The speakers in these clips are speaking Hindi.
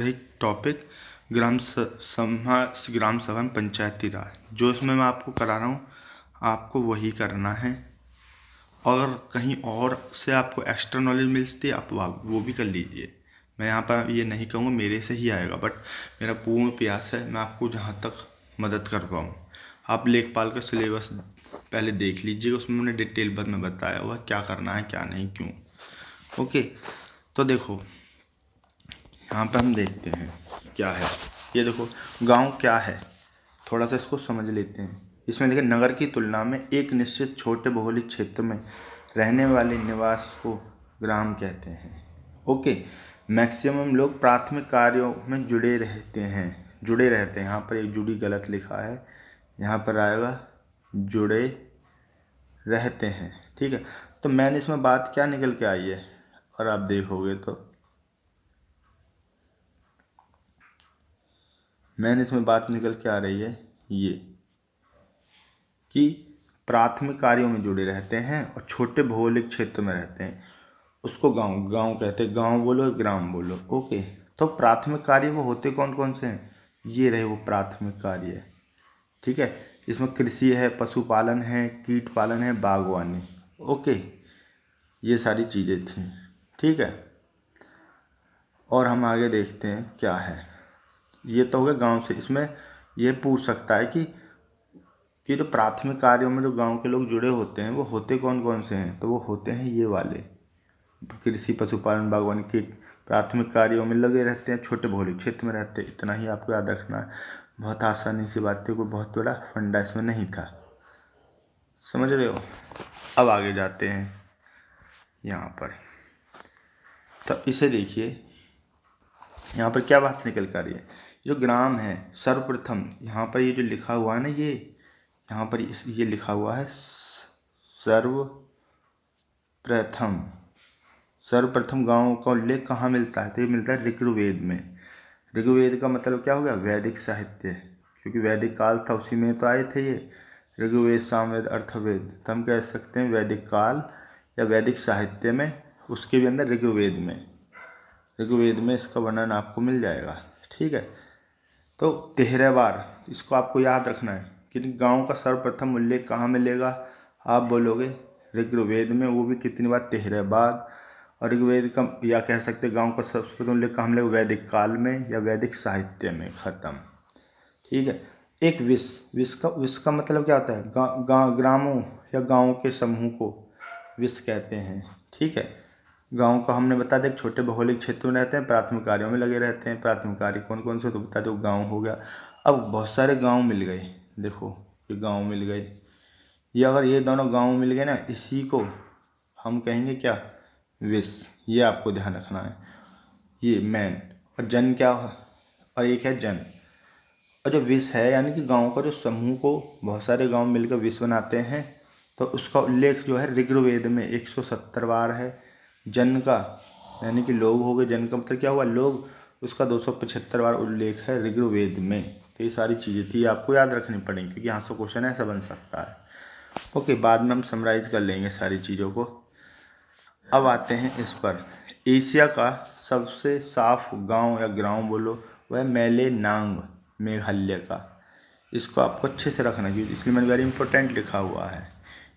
एक टॉपिक ग्राम सभा में पंचायती राज, जो इसमें मैं आपको करा रहा हूँ आपको वही करना है। और कहीं और से आपको एक्स्ट्रा नॉलेज मिलती है आप वो भी कर लीजिए। मैं यहाँ पर ये नहीं कहूँगा मेरे से ही आएगा, बट मेरा पूर्ण प्रयास है मैं आपको जहाँ तक मदद कर पाऊँ। आप लेखपाल का सिलेबस पहले देख लीजिएगा, उसमें मैंने डिटेल में बताया हुआ क्या करना है क्या नहीं क्यों। ओके, तो देखो यहाँ पर हम देखते हैं क्या है। ये देखो गांव क्या है, थोड़ा सा इसको समझ लेते हैं। इसमें देखिए नगर की तुलना में एक निश्चित छोटे भौगोलिक क्षेत्र में रहने वाले निवास को ग्राम कहते हैं। ओके, मैक्सिमम लोग प्राथमिक कार्यों में जुड़े रहते हैं। यहाँ पर एक जुड़ी गलत लिखा है, यहाँ पर आएगा जुड़े रहते हैं। ठीक है, तो मैंने इसमें बात क्या निकल के आई है और आप देखोगे तो मैंने इसमें बात निकल के आ रही है ये कि प्राथमिक कार्यों में जुड़े रहते हैं और छोटे भौगोलिक क्षेत्र में रहते हैं, उसको गांव कहते हैं। गांव बोलो ग्राम बोलो। ओके, तो प्राथमिक कार्य वो होते कौन कौन से हैं, ये रहे वो प्राथमिक कार्य। ठीक है, इसमें कृषि है, पशुपालन है, कीट पालन है, बागवानी। ओके, ये सारी चीज़ें थी। ठीक है, और हम आगे देखते हैं क्या है। ये तो हो गया गांव से। इसमें ये पूछ सकता है कि जो प्राथमिक कार्यों में जो गांव के लोग जुड़े होते हैं वो होते कौन कौन से हैं, तो वो होते हैं ये वाले, कृषि पशुपालन बागवानी कीट। प्राथमिक कार्यों में लगे रहते हैं, छोटे भौगोलिक क्षेत्र में रहते हैं। इतना ही आपको याद रखना है, बहुत आसानी से बात है, कोई बहुत बड़ा फंडा इसमें नहीं था। समझ रहे हो। अब आगे जाते हैं यहाँ पर, तो इसे देखिए यहाँ पर क्या बात निकल कर रही है। जो ग्राम है सर्वप्रथम, यहाँ पर ये जो लिखा हुआ है ना, ये यहाँ पर ये लिखा हुआ है सर्वप्रथम गांव का उल्लेख कहाँ मिलता है, तो ये मिलता है ऋग्वेद में। ऋग्वेद का मतलब क्या हो गया, वैदिक साहित्य, क्योंकि वैदिक काल था उसी में तो आए थे ये। ऋग्वेद सामवेद अर्थवेद, तो हम कह सकते हैं वैदिक काल या वैदिक साहित्य में, उसके भी अंदर ऋग्वेद में इसका वर्णन आपको मिल जाएगा। ठीक है, तो 13 बार इसको आपको याद रखना है कि गांव का सर्वप्रथम उल्लेख कहाँ मिलेगा, आप बोलोगे ऋग्वेद में, वो भी कितनी बार, 13 बार। और ऋग्वेद का या कह सकते गांव का सर्वप्रथम उल्लेख कहाँ मिलेगा, वैदिक काल में या वैदिक साहित्य में। खत्म। ठीक है, एक विश्व का मतलब क्या होता है, ग्रामों या गाँव के समूह को विश्व कहते हैं। ठीक है, गांव का हमने बता दें छोटे भौगोलिक क्षेत्रों में रहते हैं, प्राथमिक कार्यों में लगे रहते हैं। प्राथमिक कार्य कौन कौन से, तो बता दो, गांव हो गया। अब बहुत सारे गांव मिल गए, देखो ये गांव मिल गए, ये अगर ये दोनों गांव मिल गए ना, इसी को हम कहेंगे क्या, विश्व। ये आपको ध्यान रखना है, ये मैन। और जन क्या, और एक है जन। और जो विश्व है यानी कि गांव का जो समूह को बहुत सारे गांव मिलकर विश्व बनाते हैं, तो उसका उल्लेख जो है ऋग्वेद में 170 बार है। जन का यानी कि लोग हो गए, जन का मतलब क्या हुआ, लोग, उसका 275 बार उल्लेख है ऋग्वेद में। तो ये सारी चीज़ें थी आपको याद रखनी पड़ेंगी, क्योंकि यहाँ से क्वेश्चन ऐसा बन सकता है। ओके, बाद में हम समराइज कर लेंगे सारी चीज़ों को। अब आते हैं इस पर, एशिया का सबसे साफ गांव या ग्राम बोलो, वह मेलेनांग मेघालय का। इसको आपको अच्छे से रखना चाहिए, इसलिए मैंने वेरी इंपॉर्टेंट लिखा हुआ है।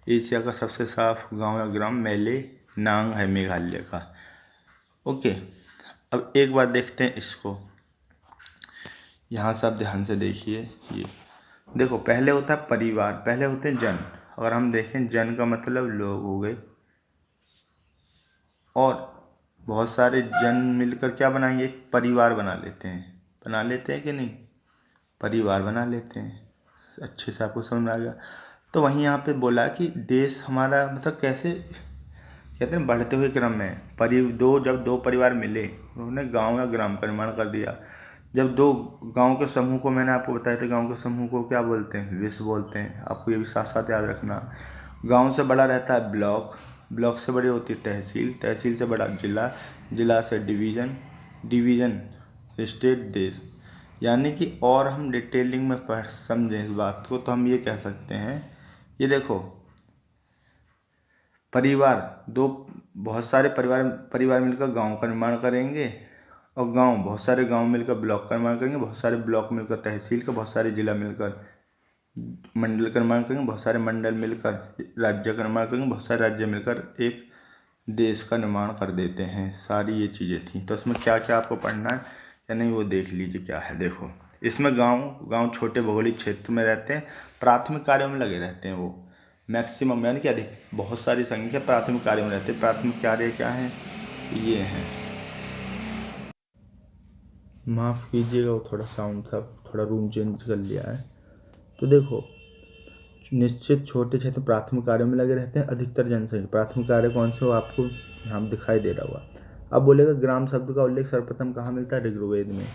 एशिया का सबसे साफ गांव या ग्राम मेलेनांग है मेघालय का। ओके, अब एक बात देखते हैं इसको, यहाँ से आप ध्यान से देखिए। ये देखो पहले होता है परिवार, पहले होते हैं जन। अगर हम देखें जन का मतलब लोग हो गए, और बहुत सारे जन मिलकर क्या बनाएंगे, एक परिवार बना लेते हैं कि नहीं, परिवार बना लेते हैं। अच्छे से आपको समझ में आ गया। तो वहीं यहाँ पे बोला कि देश हमारा मतलब कैसे कहते हैं, बढ़ते हुए क्रम में जब दो परिवार मिले, उन्होंने गांव या ग्राम का निर्माण कर दिया। जब दो गांव के समूह को, मैंने आपको बताया था, गांव के समूह को क्या बोलते हैं, विश्व बोलते हैं। आपको ये भी साथ साथ याद रखना। गांव से बड़ा रहता है ब्लॉक, ब्लॉक से बड़ी होती है तहसील, तहसील से बड़ा जिला, जिला से डिवीज़न, डिवीज़न स्टेट, देश। यानी कि और हम डिटेलिंग में पढ़ समझें इस बात को, तो हम ये कह सकते हैं, ये देखो परिवार, दो बहुत सारे परिवार मिलकर गांव का निर्माण करेंगे, और गांव, बहुत सारे गांव मिलकर ब्लॉक का निर्माण करेंगे, बहुत सारे ब्लॉक मिलकर तहसील का, बहुत सारे जिला मिलकर मंडल का निर्माण करेंगे, बहुत सारे मंडल मिलकर राज्य का निर्माण करेंगे, बहुत सारे राज्य मिलकर एक देश का निर्माण कर देते हैं। सारी ये चीज़ें थी। तो उसमें क्या क्या आपको पढ़ना है या नहीं वो देख लीजिए क्या है। देखो इसमें गांव छोटे भौगोलिक क्षेत्र में रहते हैं, प्राथमिक कार्यों में लगे रहते हैं। वो मैक्सिमम यानी कि अधिक, बहुत सारी संख्या प्राथमिक कार्यों में रहते हैं। प्राथमिक कार्य क्या हैं? ये हैं, माफ़ कीजिएगा वो थोड़ा साउंड था, थोड़ा रूम चेंज कर लिया है। तो देखो निश्चित छोटे क्षेत्र प्राथमिक कार्यों में लगे रहते हैं, अधिकतर जनसंख्या। प्राथमिक कार्य कौन से हो आपको यहाँ दिखाई दे रहा होगा। अब बोलेगा ग्राम शब्द का उल्लेख सर्वप्रथम कहाँ मिलता है? ऋग्वेद में।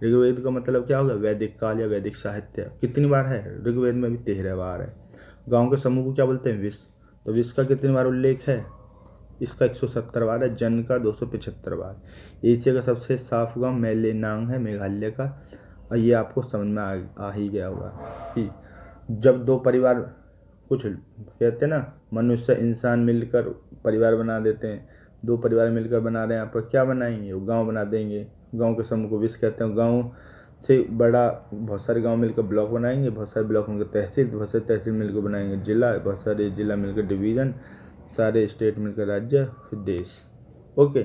ऋग्वेद का मतलब क्या होगा? वैदिक काल या वैदिक साहित्य। कितनी बार है? ऋग्वेद में भी 13 बार है। गाँव के समूह को क्या बोलते हैं? विश्व। तो विश्व का कितनी बार उल्लेख है? इसका 170 बार है। जन का 275 बार। एशिया का सबसे साफ गाँव मेलेनांग है, मेघालय का। और ये आपको समझ में आ ही गया होगा कि जब दो परिवार, कुछ कहते हैं ना, मनुष्य इंसान मिलकर परिवार बना देते हैं। दो परिवार मिलकर बना रहे हैं, यहाँ पर क्या बनाएंगे? वो गांव बना देंगे। गांव के समूह को विश्व कहते हैं। गांव से बड़ा बहुत सारे गांव मिलकर ब्लॉक बनाएंगे, बहुत सारे ब्लॉक मिलकर तहसील, बहुत सारे तहसील मिलकर बनाएंगे जिला, बहुत सारे जिला मिलकर डिवीज़न, सारे स्टेट मिलकर राज्य, फिर देश। ओके,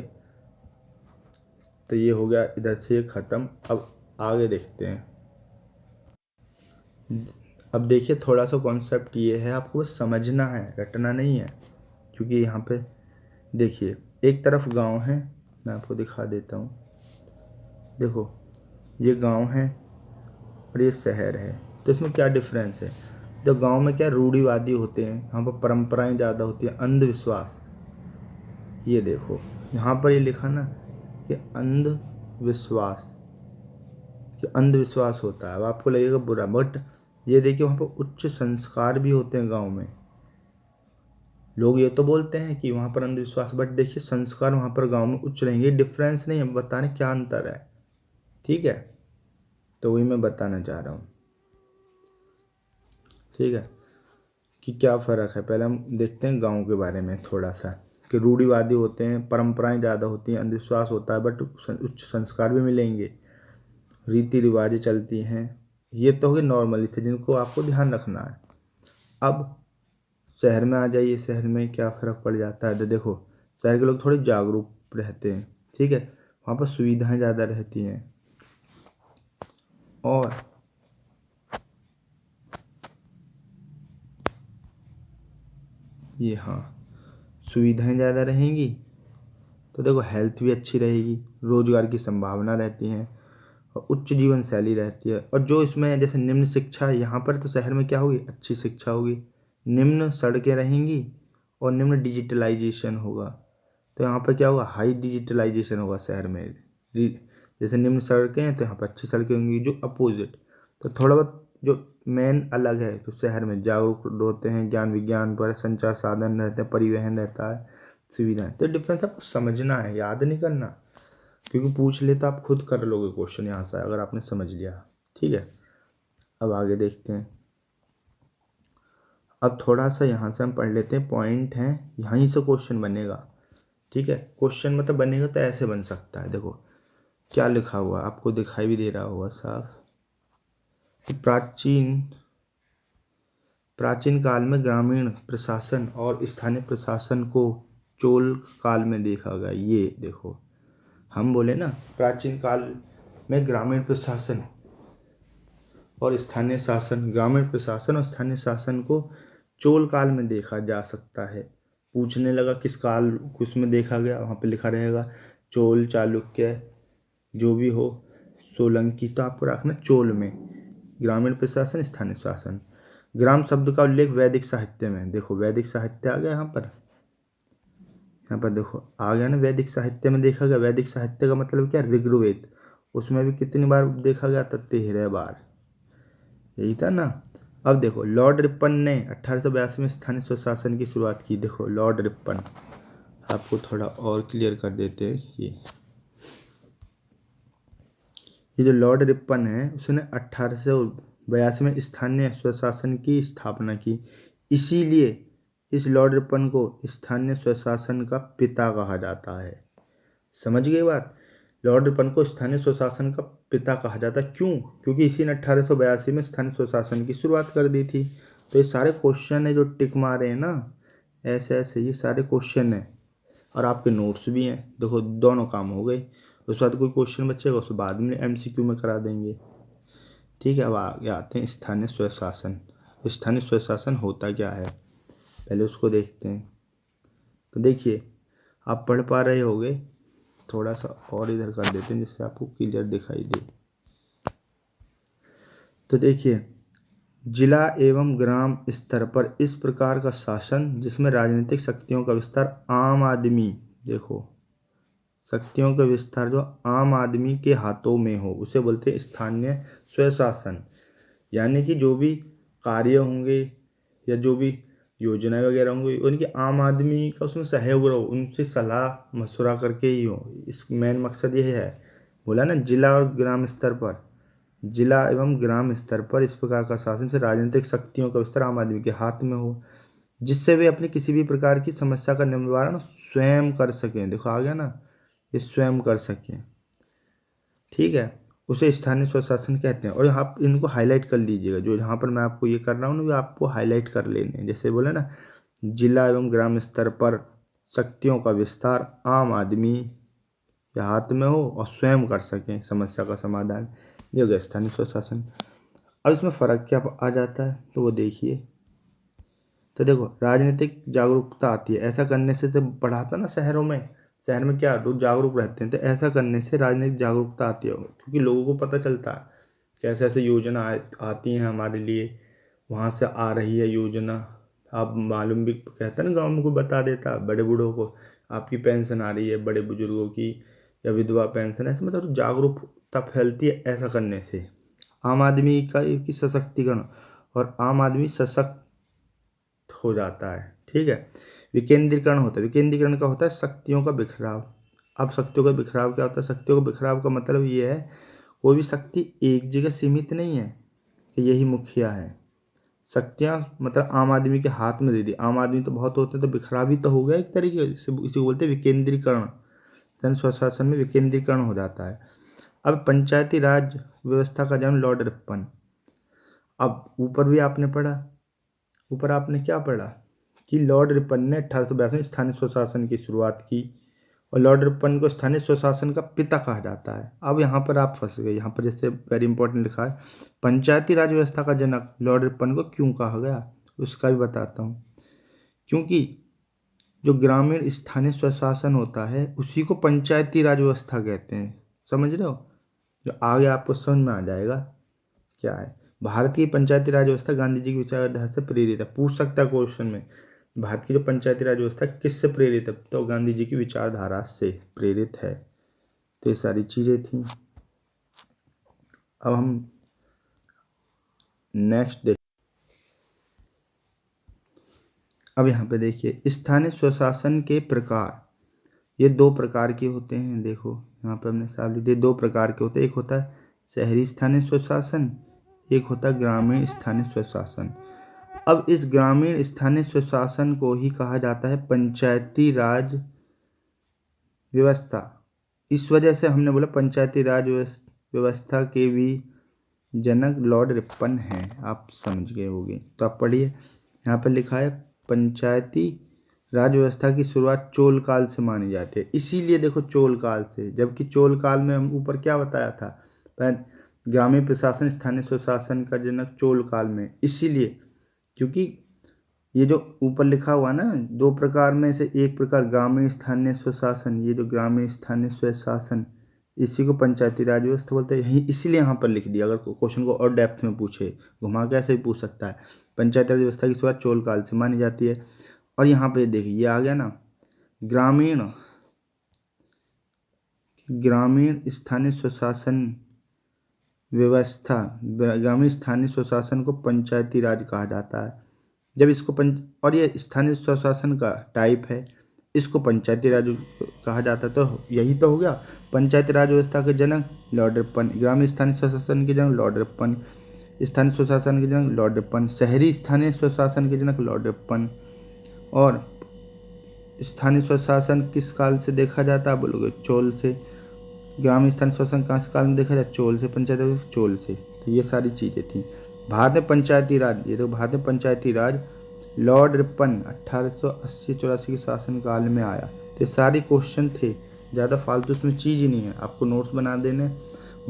तो ये हो गया इधर से ख़त्म। अब आगे देखते हैं। अब देखिए थोड़ा सा कॉन्सेप्ट ये है, आपको बस समझना है, रटना नहीं है। क्योंकि यहाँ पे देखिए एक तरफ गांव है, मैं आपको दिखा देता हूँ। देखो ये गांव है और ये शहर है। तो इसमें क्या डिफरेंस है? तो गांव में क्या रूढ़िवादी होते हैं, यहाँ पर परंपराएं ज़्यादा होती हैं, अंधविश्वास। ये देखो यहाँ पर ये लिखा ना कि अंधविश्वास, कि अंधविश्वास होता है। अब आपको लगेगा बुरा, बट ये देखिए वहाँ पर उच्च संस्कार भी होते हैं गांव में। लोग ये तो बोलते हैं कि वहाँ पर अंधविश्वास, बट देखिए संस्कार वहाँ पर गांव में उच्च रहेंगे। डिफरेंस नहीं है, बता रहे क्या अंतर है। ठीक है, तो वही मैं बताना चाह रहा हूँ। ठीक है, कि क्या फ़र्क है। पहले हम देखते हैं गांव के बारे में थोड़ा सा, कि रूढ़िवादी होते हैं, परंपराएं ज़्यादा होती हैं, अंधविश्वास होता है, बट उच्च संस्कार भी मिलेंगे, रीति रिवाजें चलती हैं। ये तो हो गए नॉर्मली थे जिनको आपको ध्यान रखना है। अब शहर में आ जाइए, शहर में क्या फ़र्क पड़ जाता है। तो देखो शहर के लोग थोड़े जागरूक रहते हैं। ठीक है, वहाँ पर सुविधाएं ज़्यादा रहती हैं और ये, हाँ, सुविधाएं ज़्यादा रहेंगी तो देखो हेल्थ भी अच्छी रहेगी, रोजगार की संभावना रहती है और उच्च जीवन शैली रहती है। और जो इसमें जैसे निम्न शिक्षा है, यहाँ पर तो शहर में क्या होगी? अच्छी शिक्षा होगी, निम्न सड़कें रहेंगी और निम्न डिजिटलाइजेशन होगा। तो यहाँ पर क्या होगा? हाई डिजिटलाइजेशन होगा शहर में। जैसे निम्न सड़कें हैं तो यहाँ पर अच्छी सड़कें होंगी, जो अपोजिट। तो थोड़ा बहुत जो मेन अलग है, तो शहर में जागरूक होते हैं, ज्ञान विज्ञान पर संचार साधन रहते हैं, परिवहन रहता है, सुविधाएं। तो डिफरेंस आपको समझना है, याद नहीं करना। क्योंकि पूछ ले तो आप खुद कर लोगे क्वेश्चन यहाँ से, अगर आपने समझ लिया। ठीक है, अब आगे देखते हैं। अब थोड़ा सा यहाँ से हम पढ़ लेते हैं, पॉइंट हैं, यहीं से क्वेश्चन बनेगा। ठीक है, क्वेश्चन मतलब बनेगा तो ऐसे बन सकता है। देखो क्या लिखा हुआ आपको दिखाई भी दे रहा होगा साफ, कि प्राचीन काल में ग्रामीण प्रशासन और स्थानीय प्रशासन को चोल काल में देखा गया। ये देखो हम बोले ना प्राचीन काल में ग्रामीण प्रशासन और स्थानीय शासन, ग्रामीण प्रशासन और स्थानीय शासन को चोल काल में देखा जा सकता है। पूछने लगा किस काल उसमें देखा गया, वहाँ पे लिखा रहेगा चोल, चालुक्य, जो भी हो, सोलंकी। तो आपको रखना चोल में ग्रामीण प्रशासन, स्थानीय शासन। ग्राम शब्द का उल्लेख वैदिक साहित्य में। देखो वैदिक साहित्य आ गया यहाँ पर, यहाँ पर देखो आ गया ना, वैदिक साहित्य में देखा गया। वैदिक साहित्य का मतलब क्या? ऋग्वेद। उसमें भी कितनी बार देखा गया था? 13 बार। यही था ना। अब देखो लॉर्ड रिपन ने 1882 में स्थानीय स्वशासन की शुरुआत की। देखो लॉर्ड रिपन, आपको थोड़ा और क्लियर कर देते हैं। ये जो लॉर्ड रिपन है उसने 1882 में स्थानीय स्वशासन की स्थापना की। इसीलिए इस लॉर्ड रिपन को स्थानीय स्वशासन का पिता कहा जाता है। समझ गए बात? लॉर्ड रिपन को स्थानीय स्वशासन का पिता कहा जाता है। क्यों? क्योंकि इसी ने 1882 में स्थानीय स्वशासन की शुरुआत कर दी थी। तो ये सारे क्वेश्चन है जो टिक मारे हैं ना, ऐसे ऐसे ये सारे क्वेश्चन है, और आपके नोट्स भी हैं। देखो दोनों काम हो गए। उसके बाद कोई क्वेश्चन बचेगा उसको बाद में MCQ में करा देंगे। ठीक है, अब आगे आते हैं स्थानीय स्वशासन। स्थानीय स्वशासन होता क्या है, पहले उसको देखते हैं। तो देखिए, आप पढ़ पा रहे होगे, थोड़ा सा और इधर कर देते हैं जिससे आपको क्लियर दिखाई दे। तो देखिए, जिला एवं ग्राम स्तर पर इस प्रकार का शासन जिसमें राजनीतिक शक्तियों का विस्तार आम आदमी, देखो शक्तियों का विस्तार जो आम आदमी के हाथों में हो, उसे बोलते हैं स्थानीय स्वशासन। यानी कि जो भी कार्य होंगे या जो भी योजनाएं वगैरह होंगी उनकी आम आदमी का उसमें सहयोग रहो, उनसे सलाह मशवरा करके ही हो। इस मेन मकसद यही है। बोला ना, जिला और ग्राम स्तर पर, जिला एवं ग्राम स्तर पर इस प्रकार का शासन से राजनीतिक शक्तियों का विस्तार आम आदमी के हाथ में हो, जिससे वे अपनी किसी भी प्रकार की समस्या का निवारण स्वयं कर सकें। देखो आ गया ना, ये स्वयं कर सकें। ठीक है, उसे स्थानीय स्वशासन कहते हैं। और यहाँ इनको हाईलाइट कर लीजिएगा, जो यहाँ पर मैं आपको ये कर रहा हूँ ना, वो आपको हाईलाइट कर लेने हैं। जैसे बोले ना, जिला एवं ग्राम स्तर पर शक्तियों का विस्तार आम आदमी के हाथ में हो और स्वयं कर सकें समस्या का समाधान, ये हो गया स्थानीय स्वशासन। अब इसमें फ़र्क क्या आ जाता है तो वो देखिए। तो देखो, राजनीतिक जागरूकता आती है, ऐसा करने से जब बढ़ाता ना शहरों में, शहर में क्या लोग जागरूक रहते हैं, तो ऐसा करने से राजनीतिक जागरूकता आती है, क्योंकि लोगों को पता चलता है कि ऐसे ऐसे योजना आती हैं हमारे लिए, वहाँ से आ रही है योजना। आप मालूम भी कहते हैं ना, गाँव में कोई बता देता बड़े बूढ़ों को, आपकी पेंशन आ रही है, बड़े बुजुर्गों की या विधवा पेंशन, ऐसे मतलब जागरूकता फैलती है ऐसा करने से। आम आदमी की सशक्तिकरण, और आम आदमी सशक्त हो जाता है। ठीक है, विकेंद्रीकरण होता है। विकेंद्रीकरण का होता है शक्तियों का बिखराव। अब शक्तियों का बिखराव क्या होता है? शक्तियों का बिखराव का मतलब ये है, कोई भी शक्ति एक जगह सीमित नहीं है कि यही मुखिया है। शक्तियाँ मतलब आम आदमी के हाथ में दे दी। आम आदमी तो बहुत होते हैं, तो बिखराव ही तो हो गया एक तरीके से, इसी को बोलते हैं विकेंद्रीकरण। जन स्वशासन में विकेंद्रीकरण हो जाता है। अब पंचायती राज व्यवस्था का जन्म लॉर्ड रिपन। अब ऊपर भी आपने पढ़ा, ऊपर आपने क्या पढ़ा कि लॉर्ड रिपन ने 1882 में स्थानीय स्वशासन की शुरुआत की, और लॉर्ड रिपन को स्थानीय स्वशासन का पिता कहा जाता है। अब यहाँ पर आप फंस गए। यहाँ पर जैसे वेरी इंपॉर्टेंट लिखा है, पंचायती राज व्यवस्था का जनक लॉर्ड रिपन को क्यों कहा गया, उसका भी बताता हूँ। क्योंकि जो ग्रामीण स्थानीय स्वशासन होता है उसी को पंचायती राज व्यवस्था कहते हैं। समझ रहे हो? जो आगे आपको समझ में आ जाएगा क्या है। भारतीय पंचायती राज व्यवस्था गांधी जी की विचारधारा से प्रेरित है। पूछ सकता है क्वेश्चन में, भारत की जो पंचायती राज व्यवस्था किससे प्रेरित है, तो गांधी जी की विचारधारा से प्रेरित है। तो ये सारी चीजें थी। अब हम नेक्स्ट देख, अब यहाँ पे देखिए स्थानीय स्वशासन के प्रकार, ये दो प्रकार के होते हैं। देखो यहाँ पे हमने साफ लिख दिया, दो प्रकार के होते हैं। एक होता है शहरी स्थानीय स्वशासन, एक होता है ग्रामीण स्थानीय स्वशासन। अब इस ग्रामीण स्थानीय स्वशासन को ही कहा जाता है पंचायती राज व्यवस्था। इस वजह से हमने बोला पंचायती राज व्यवस्था के भी जनक लॉर्ड रिपन हैं। आप समझ गए होंगे, तो आप पढ़िए। यहाँ पर लिखा है पंचायती राज व्यवस्था की शुरुआत चोल काल से मानी जाती है। इसीलिए देखो चोल काल से, जबकि चोल काल में हम ऊपर क्या बताया था, ग्रामीण प्रशासन स्थानीय स्वशासन का जनक चोल काल में। इसीलिए क्योंकि ये जो ऊपर लिखा हुआ ना, दो प्रकार में से एक प्रकार ग्रामीण स्थानीय स्वशासन, ये जो ग्रामीण स्थानीय स्वशासन, इसी को पंचायती राज व्यवस्था बोलते हैं। यही इसीलिए यहाँ पर लिख दिया। अगर क्वेश्चन को और डेप्थ में पूछे, घुमा के ऐसे भी पूछ सकता है। पंचायती राज व्यवस्था की शुरुआत चोल काल से मानी जाती है। और यहाँ पे देखिए ये आ गया ना, ग्रामीण स्थानीय स्वशासन व्यवस्था, ग्रामीण स्थानीय स्वशासन को पंचायती राज कहा जाता है। जब इसको और ये स्थानीय स्वशासन का टाइप है, इसको पंचायती राज कहा जाता है। तो यही तो हो गया, पंचायती राज व्यवस्था के जनक लॉर्ड रिपन, ग्रामीण स्थानीय स्वशासन के जनक लॉर्ड रिपन, स्थानीय स्वशासन के जनक लॉर्ड रिपन, शहरी स्थानीय स्वशासन के जनक लॉर्ड रिपन। और स्थानीय स्वशासन किस काल से देखा जाता है बोलोगे? चोल से। ग्रामीण स्थानीय स्वशासन कहाँ से काल में देखा जाए, चोल से, पंचायत चोल से। तो ये सारी चीज़ें थी। भारत में पंचायती राज, ये तो भारत में पंचायती राज लॉर्ड रिपन 1880-84 के शासनकाल में आया। तो सारे क्वेश्चन थे, ज़्यादा फालतू उसमें चीज़ ही नहीं है। आपको नोट्स बना देने,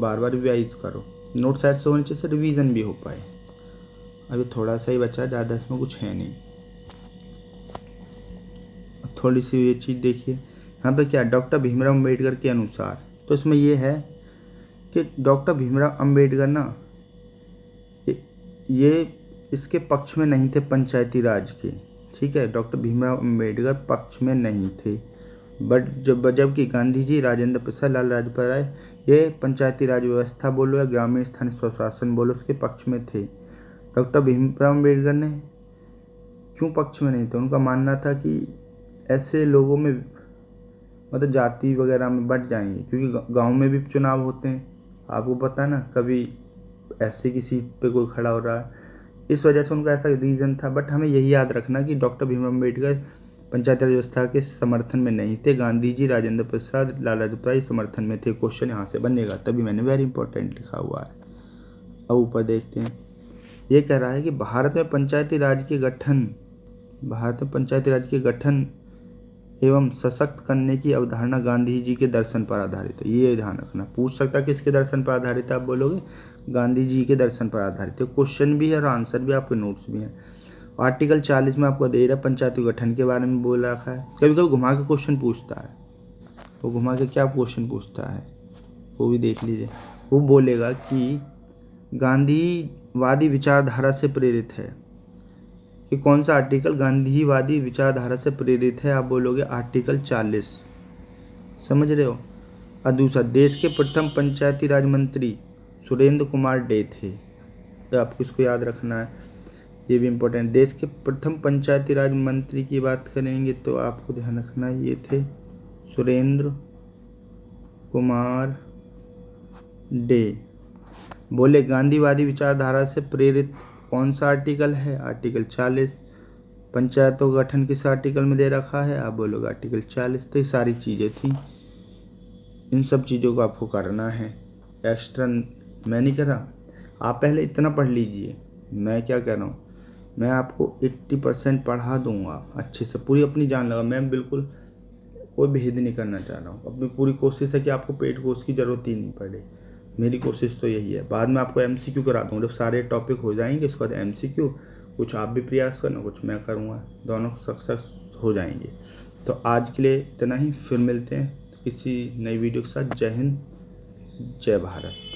बार बार रिवाइज करो। नोट्स ऐसे होने चाहिए रिवीजन भी हो पाए। अभी थोड़ा सा ही बचा, ज़्यादा इसमें कुछ है नहीं। थोड़ी सी ये चीज़ देखिए यहाँ पे क्या, डॉक्टर भीमराव अम्बेडकर के अनुसार। तो इसमें ये है कि डॉक्टर भीमराव अम्बेडकर ना ये इसके पक्ष में नहीं थे पंचायती राज के, ठीक है। डॉक्टर भीमराव अम्बेडकर पक्ष में नहीं थे, बट जबकि गांधी जी, राजेंद्र प्रसाद, लाल लाजपत राय ये पंचायती राज व्यवस्था बोलो या ग्रामीण स्थानीय स्वशासन बोलो उसके पक्ष में थे। डॉक्टर भीमराव अम्बेडकर ने क्यों पक्ष में नहीं थे, उनका मानना था कि ऐसे लोगों में मतलब जाति वगैरह में बट जाएंगे, क्योंकि गांव में भी चुनाव होते हैं, आपको पता है ना, कभी ऐसे की सीट पे कोई खड़ा हो रहा है। इस वजह से उनका ऐसा रीज़न था। बट हमें यही याद रखना कि डॉक्टर भीमराव अम्बेडकर पंचायती राज व्यवस्था के समर्थन में नहीं थे, गांधी जी, राजेंद्र प्रसाद, लाला लाजपत राय समर्थन में थे। क्वेश्चन यहाँ से बनेगा, तभी मैंने वेरी इंपॉर्टेंट लिखा हुआ है। अब ऊपर देखते हैं, ये कह रहा है कि भारत में पंचायती राज के गठन एवं सशक्त करने की अवधारणा गांधी जी के दर्शन पर आधारित है। ये ध्यान रखना, पूछ सकता है किसके दर्शन पर आधारित है, आप बोलोगे गांधी जी के दर्शन पर आधारित है। क्वेश्चन भी है और आंसर भी, आपके नोट्स भी हैं। आर्टिकल 40 में आपको दे रहा है पंचायती गठन के बारे में बोल रखा है। कभी कभी घुमा के क्वेश्चन पूछता है, वो घुमा के क्या क्वेश्चन पूछता है वो भी देख लीजिए। वो बोलेगा कि गांधीवादी विचारधारा से प्रेरित है, कि कौन सा आर्टिकल गांधीवादी विचारधारा से प्रेरित है, आप बोलोगे आर्टिकल 40। समझ रहे हो। और दूसरा, देश के प्रथम पंचायती राज मंत्री सुरेंद्र कुमार डे थे, तो आपको इसको याद रखना है, ये भी इम्पोर्टेंट। देश के प्रथम पंचायती राज मंत्री की बात करेंगे तो आपको ध्यान रखना ये थे सुरेंद्र कुमार डे। बोले गांधीवादी विचारधारा से प्रेरित कौन सा आर्टिकल है, आर्टिकल 40। पंचायतों का गठन किस आर्टिकल में दे रखा है, आप बोलोगे आर्टिकल 40। तो ये सारी चीज़ें थी, इन सब चीज़ों को आपको करना है। एक्स्ट्रा मैं नहीं कर रहा, आप पहले इतना पढ़ लीजिए। मैं क्या कह रहा हूँ, मैं आपको 80% पढ़ा दूंगा अच्छे से, पूरी अपनी जान लगा। मैं बिल्कुल कोई भेद नहीं करना चाह रहा हूँ। अपनी पूरी कोशिश है कि आपको पेड कोर्स की ज़रूरत ही नहीं पड़े, मेरी कोशिश तो यही है। बाद में आपको MCQ करा दूँगा, जब सारे टॉपिक हो जाएंगे उसके बाद MCQ, कुछ आप भी प्रयास करना, कुछ मैं करूँगा, दोनों सक्सेस हो जाएंगे। तो आज के लिए इतना ही, फिर मिलते हैं किसी नई वीडियो के साथ। जय हिंद, जय भारत।